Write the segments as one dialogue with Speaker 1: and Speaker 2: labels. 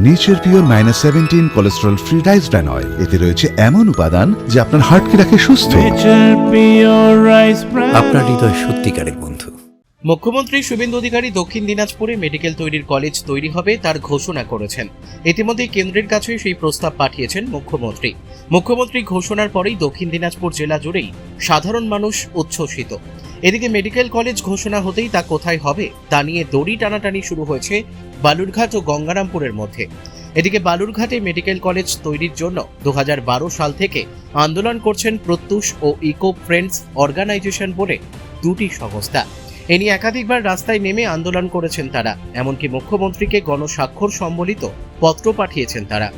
Speaker 1: Nature pure -17 cholesterol free rice bran oil. এতে রয়েছে এমন উপাদান যা আপনার হার্টকে রাখে সুস্থ।
Speaker 2: আপনার হৃদয় সত্যিকারের বন্ধু।
Speaker 3: মুখ্যমন্ত্রী শুভেন্দু অধিকারী দক্ষিণ দিনাজপুরে মেডিকেল তৈরির কলেজ তৈরি হবে তার ঘোষণা করেছেন। ইতিমধ্যে কেন্দ্রের কাছে সেই প্রস্তাব পাঠিয়েছেন মুখ্যমন্ত্রী ঘোষণার পরেই দক্ষিণ দিনাজপুর জেলা জুড়েই সাধারণ মানুষ উচ্ছ্বসিত। এদিকে মেডিকেল কলেজ ঘোষণা হতেই তা কোথায় হবে তা নিয়ে দড়ি টানাটানি শুরু হয়েছে বালুরঘাট ও গঙ্গারামপুরের মধ্যে। এদিকে বালুরঘাটে মেডিকেল কলেজ তৈরির জন্য 2012 সাল থেকে আন্দোলন করছেন প্রত্যুষ ও ইকো ফ্রেন্ডস অর্গানাইজেশন বলে দুটি সংস্থা। এ নিয়ে একাধিকবার রাস্তায় নেমে আন্দোলন করেছেন তারা, এমনকি মুখ্যমন্ত্রীকে গণস্বাক্ষর সম্বলিত পত্র পাঠিয়েছেন তারা।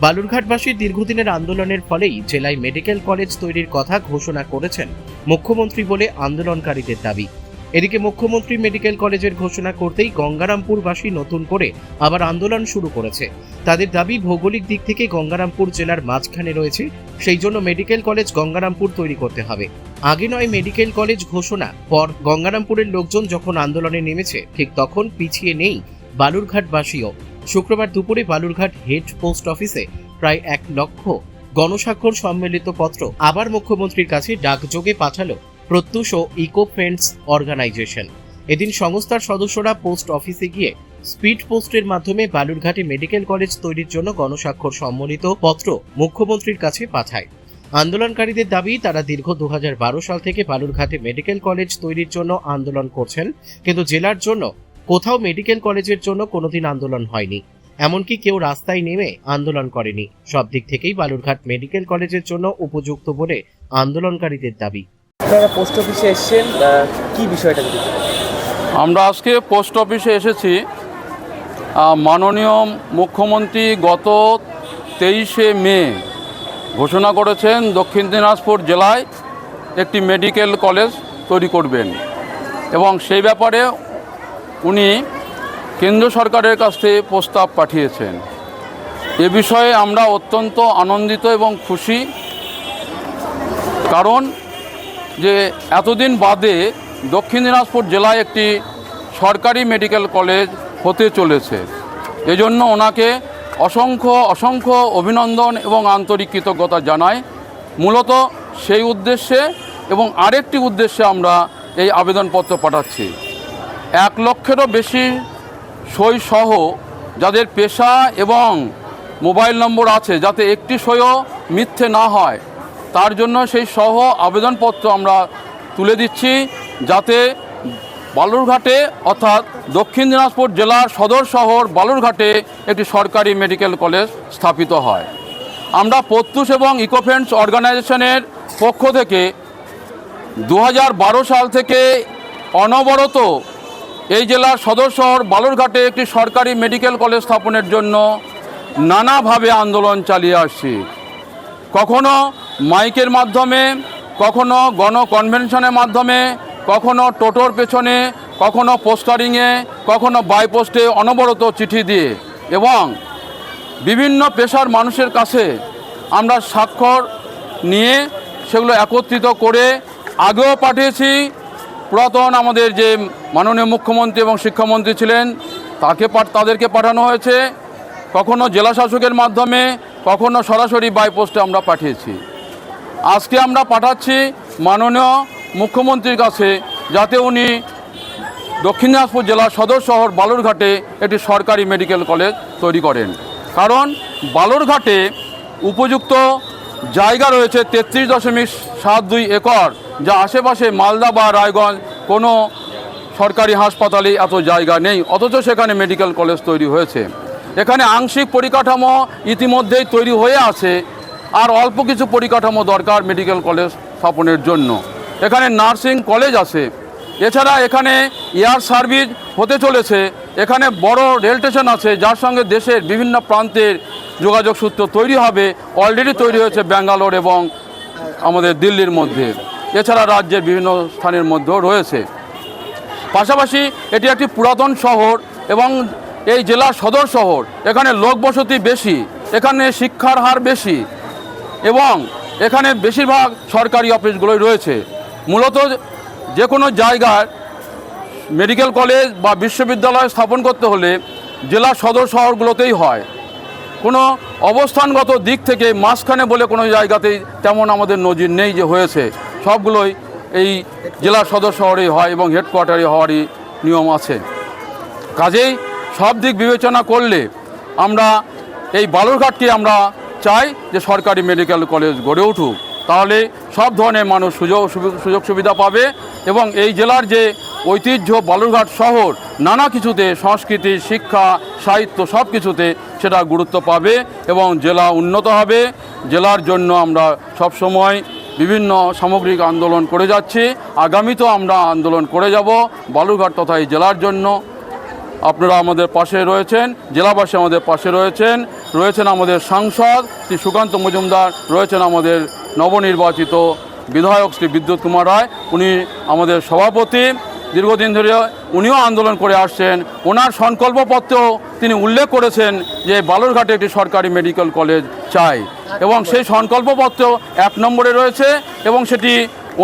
Speaker 3: বালুরঘাটবাসীর দীর্ঘদিনের আন্দোলনের ফলেই জেলায় মেডিকেল কলেজ তৈরির কথা ঘোষণা করেছেন মুখ্যমন্ত্রী বলে আন্দোলনকারীদের দাবি। এদিকে মুখ্যমন্ত্রী মেডিকেল কলেজের ঘোষণা করতেই গঙ্গারামপুরবাসী নতুন করে আবার আন্দোলন শুরু করেছে। তাদের দাবি, ভৌগোলিক দিক থেকে গঙ্গারামপুর জেলার মাঝখানে রয়েছে, সেই জন্য মেডিকেল কলেজ গঙ্গারামপুর তৈরি করতে হবে। আগে নয় মেডিকেল কলেজ ঘোষণা, পর গঙ্গারামপুরের লোকজন যখন আন্দোলনে নেমেছে ঠিক তখন পিছিয়ে নেই বালুরঘাটবাসীও। শুক্রবার দুপুরে বালুরঘাট হেড পোস্ট অফিসে প্রায় 1 লক্ষ গণস্বাক্ষর সম্মিলিত পত্র আবার মুখ্যমন্ত্রীর কাছে ডাকযোগে পাঠালো প্রত্যুষ ও ইকো ফ্রেন্ডস অর্গানাইজেশন। এদিন সংস্থার সদস্যরা পোস্ট অফিসে গিয়ে স্পিড পোস্টের মাধ্যমে বালুরঘাটে মেডিকেল কলেজ তৈরির জন্য গণস্বাক্ষর সম্মিলিত পত্র মুখ্যমন্ত্রীর কাছে পাঠায়। আন্দোলনকারীদের দাবি, তারা দীর্ঘ 2012 সাল থেকে বালুরঘাটে মেডিকেল কলেজ তৈরির জন্য আন্দোলন করছেন, কিন্তু জেলার জন্য কোথাও মেডিকেল কলেজের জন্য কোনোদিন আন্দোলন হয়নি, এমনকি কেউ রাস্তায় নেমে আন্দোলন করেনি। সব দিক থেকেই বালুরঘাট মেডিকেল কলেজের জন্য উপযুক্ত বলে আন্দোলনকারীদের দাবি।
Speaker 4: আপনারা পোস্ট অফিসে এসেছেন, কি বিষয়টা?
Speaker 5: আমরা আজকে পোস্ট অফিসে এসেছি। মাননীয় মুখ্যমন্ত্রী গত 23শে মে ঘোষণা করেছেন দক্ষিণ দিনাজপুর জেলায় একটি মেডিকেল কলেজ তৈরি করবেন, এবং সেই ব্যাপারে উনি কেন্দ্র সরকারের কাছ থেকে প্রস্তাব পাঠিয়েছেন। এ বিষয়ে আমরা অত্যন্ত আনন্দিত এবং খুশি, কারণ যে এতদিন বাদে দক্ষিণ দিনাজপুর জেলায় একটি সরকারি মেডিকেল কলেজ হতে চলেছে। এজন্য ওনাকে অসংখ্য অভিনন্দন এবং আন্তরিক কৃতজ্ঞতা জানাই। মূলত সেই উদ্দেশ্যে এবং আরেকটি উদ্দেশ্যে আমরা এই আবেদনপত্র পাঠাচ্ছি। 1 লক্ষেরও বেশি সই সহ যাদের পেশা এবং মোবাইল নম্বর আছে, যাতে একটি সইও মিথ্যে না হয়, তার জন্য সেই সহ আবেদনপত্র আমরা তুলে দিচ্ছি, যাতে বালুরঘাটে অর্থাৎ দক্ষিণ দিনাজপুর জেলার সদর শহর বালুরঘাটে একটি সরকারি মেডিকেল কলেজ স্থাপিত হয়। আমরা প্রত্যুষ এবং ইকো ফ্রেন্ডস অর্গানাইজেশনের পক্ষ থেকে 2012 সাল থেকে অনবরত এই জেলার সদর শহর বালুরঘাটে একটি সরকারি মেডিকেল কলেজ স্থাপনের জন্য নানাভাবে আন্দোলন চালিয়ে আসছি। কখনো মাইকের মাধ্যমে, কখনো গণকনভেনশনের মাধ্যমে, কখনো টোটোর পেছনে, কখনো পোস্টারিংয়ে, কখনো বাইপোস্টে অনবরত চিঠি দিয়ে এবং বিভিন্ন পেশার মানুষের কাছে আমরা স্বাক্ষর নিয়ে সেগুলো একত্রিত করে আগেও পাঠিয়েছি। পুরাতন আমাদের যে মাননীয় মুখ্যমন্ত্রী এবং শিক্ষামন্ত্রী ছিলেন তাদেরকে পাঠানো হয়েছে, কখনো জেলা শাসকের মাধ্যমে, কখনো সরাসরি বাইপোস্টে আমরা পাঠিয়েছি। আজকে আমরা পাঠাচ্ছি মাননীয় মুখ্যমন্ত্রীর কাছে, যাতে উনি দক্ষিণ দিনাজপুর জেলার সদর শহর বালুরঘাটে একটি সরকারি মেডিকেল কলেজ তৈরি করেন। কারণ বালুরঘাটে উপযুক্ত জায়গা রয়েছে 33.72 একর, যা আশেপাশে মালদা বা রায়গঞ্জ কোনো সরকারি হাসপাতালে এত জায়গা নেই, অথচ সেখানে মেডিকেল কলেজ তৈরি হয়েছে। এখানে আংশিক পরিকাঠামো ইতিমধ্যেই তৈরি হয়ে আছে, আর অল্প কিছু পরিকাঠামো দরকার মেডিকেল কলেজ স্থাপনের জন্য। এখানে নার্সিং কলেজ আছে, এছাড়া এখানে এয়ার সার্ভিস হতে চলেছে, এখানে বড় রেল স্টেশন আছে, যার সঙ্গে দেশের বিভিন্ন প্রান্তের যোগাযোগ সূত্র তৈরি হবে। অলরেডি তৈরি হয়েছে ব্যাঙ্গালোর এবং আমাদের দিল্লির মধ্যে, এছাড়া রাজ্যের বিভিন্ন স্থানের মধ্যেও রয়েছে। পাশাপাশি এটি একটি পুরাতন শহর এবং এই জেলার সদর শহর, এখানে লোকবসতি বেশি, এখানে শিক্ষার হার বেশি এবং এখানে বেশিরভাগ সরকারি অফিসগুলোই রয়েছে। মূলত যে কোনো জায়গায় মেডিকেল কলেজ বা বিশ্ববিদ্যালয় স্থাপন করতে হলে জেলা সদর শহরগুলোতেই হয়, কোনো অবস্থানগত দিক থেকে মাঝখানে বলে কোনো জায়গাতেই তেমন আমাদের নজির নেই যে হয়েছে। সবগুলোই এই জেলা সদর শহরেই হয় এবং হেডকোয়ার্টারে হওয়ারই নিয়ম আছে। কাজেই সব দিক বিবেচনা করলে আমরা এই বালুরঘাটকে আমরা চাই যে সরকারি মেডিকেল কলেজ গড়ে উঠুক, তাহলে সব ধরনের মানুষ সুযোগ সুবিধা পাবে এবং এই জেলার যে ঐতিহ্য বালুরঘাট শহর নানা কিছুতে সংস্কৃতি, শিক্ষা, সাহিত্য সব কিছুতে সেটা গুরুত্ব পাবে এবং জেলা উন্নত হবে। জেলার জন্য আমরা সবসময় বিভিন্ন সামগ্রিক আন্দোলন করে যাচ্ছি, আগামীতেও আমরা আন্দোলন করে যাব বালুরঘাট তথা এই জেলার জন্য। আপনারা আমাদের পাশে রয়েছেন, জেলাবাসী আমাদের পাশে রয়েছেন আমাদের সাংসদ শ্রী সুকান্ত মজুমদার, রয়েছেন আমাদের নবনির্বাচিত বিধায়ক শ্রী বিদ্যুৎ কুমার রায়, উনি আমাদের সভাপতি, দীর্ঘদিন ধরে উনিও আন্দোলন করে আসছেন। ওনার সংকল্পপত্রেও তিনি উল্লেখ করেছেন যে বালুরঘাটে একটি সরকারি মেডিকেল কলেজ চাই এবং সেই সংকল্পপত্র 1 নম্বরে রয়েছে এবং সেটি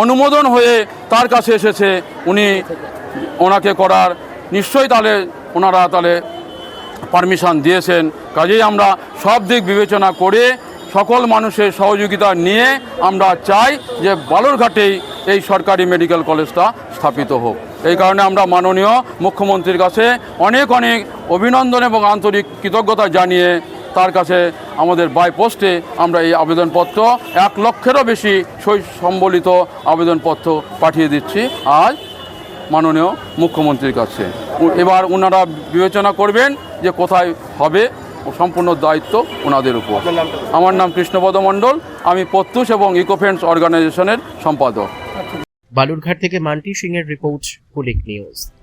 Speaker 5: অনুমোদন হয়ে তার কাছে এসেছে। উনি ওনাকে করার নিশ্চয়ই ওনারা পারমিশন দিয়েছেন। কাজেই আমরা সব দিক বিবেচনা করে সকল মানুষের সহযোগিতা নিয়ে আমরা চাই যে বালুরঘাটেই এই সরকারি মেডিকেল কলেজটা স্থাপিত হোক। এই কারণে আমরা মাননীয় মুখ্যমন্ত্রীর কাছে অনেক অভিনন্দন এবং আন্তরিক কৃতজ্ঞতা জানিয়ে তার কাছে আমাদের বাই পোস্টে আমরা এই আবেদনপত্র 1 লক্ষেরও বেশি সই সম্বলিত আবেদনপত্র পাঠিয়ে দিচ্ছি আজ মাননীয় মুখ্যমন্ত্রীর কাছে। এবার ওনারা বিবেচনা করবেন যে কোথায় হবে, সম্পূর্ণ দায়িত্ব ওনাদের উপর। আমার নাম কৃষ্ণপদ মণ্ডল, আমি প্রত্যুষ এবং ইকোফ্রেন্ডস অর্গানাইজেশনের সম্পাদক।
Speaker 3: বালুরঘাট থেকে মান্টি সিং এর রিপোর্ট, কুলিক নিউজ।